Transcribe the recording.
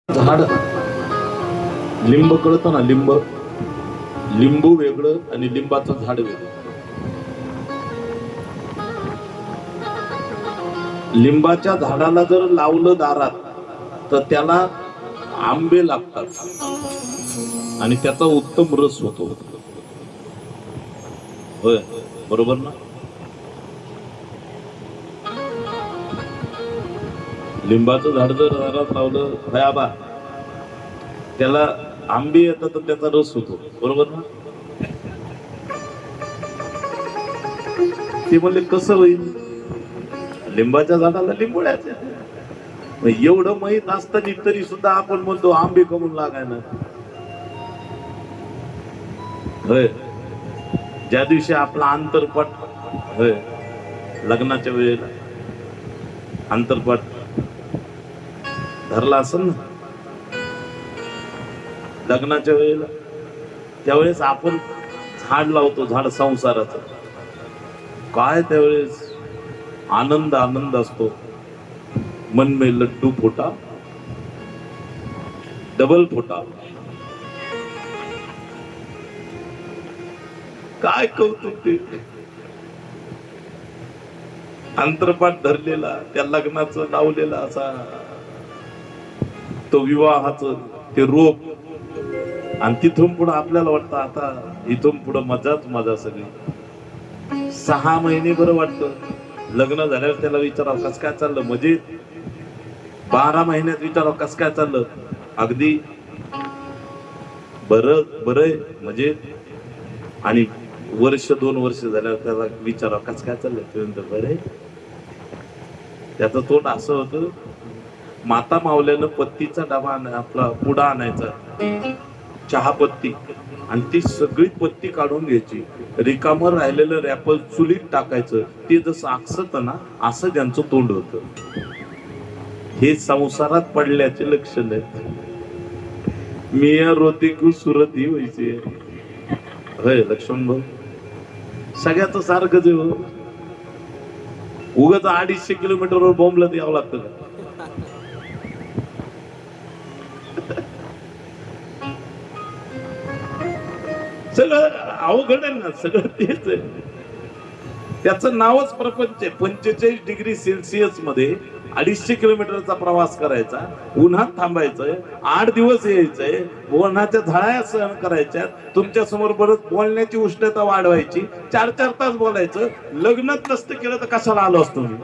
झाड लिंब कळतं ना, लिंब, लिंबू वेगळं आणि लिंबाचं झाड वेगळं. लिंबाच्या झाडाला जर लावलं दारात तर त्याला आंबे लागतात आणि त्याचा उत्तम रस होतो. होय, बरोबर ना? लिंबाचं झाड जर दारात लावलं भयाबा, त्याला आंबे येतात तर त्याचा रस होतो. बरोबर ना? ते म्हणले कसं होईल? लिंबाच्या झाडाला लिंबोळ्याच्या. एवढं माहीत असताना तरी सुद्धा आपण म्हणतो आंबे कमून लागायला. होय, ज्या दिवशी आपला अंतरपट, होय, लग्नाच्या वेळेला अंतरपट धरला असेल ना लग्नाच्या वेळेला, त्यावेळेस आपण झाड लावतो, झाड संसाराचं. काय त्यावेळेस आनंद आनंद असतो. मन में लड्डू फोटा, डबल फोटा. काय कौतुक ते अंतरपाठ धरलेला, त्या लग्नाचं लावलेला असा तो विवाहाचं ते रोप. आणि तिथून पुढे आपल्याला वाटतं आता इथून पुढे मजाच मजा सगळी. 6 महिने बरं वाटतं. लग्न झाल्यावर त्याला विचारावं कस काय चाललं, मजेत. 12 महिन्यात विचारावं कस काय चाललं, अगदी बरं बरं मजेत. आणि वर्ष 2 वर्ष झाल्यावर त्याला विचारावं कस काय चाललंय, ते म्हणतो बरं. त्याचं तोंड असं होतं, माता मावल्यानं पत्तीचा डबा आपला पुडा आणायचा, चहा पत्ती, आणि ती सगळी पत्ती काढून घ्यायची, रिकामं राहिलेलं रॅपर चुलीत टाकायचं. ते जसं आकसत ना असं त्यांचं तोंड होतं. हे संसारात पडल्याचे लक्षण आहे. मिया रोती कु सुरत ही व्हायची. होय लक्ष्मण भाऊ, सगळ्याच सारखंच आहे. उगाच 250 किलोमीटरवर बोंबलत यावं लागतं का? सगळं अवघड आहे ना, सगळं तेच आहे. त्याचं नावच प्रपंच आहे. 45 डिग्री सेल्सिअस मध्ये 250 किलोमीटरचा प्रवास करायचा, उन्हात थांबायचंय, 8 दिवस यायचंय, उन्हाच्या झळाया सहन करायच्या, तुमच्या समोर परत बोलण्याची उष्णता वाढवायची, 4-4 तास बोलायचं. लग्नच नसतं केलं तर कशाला आलो असतो मी?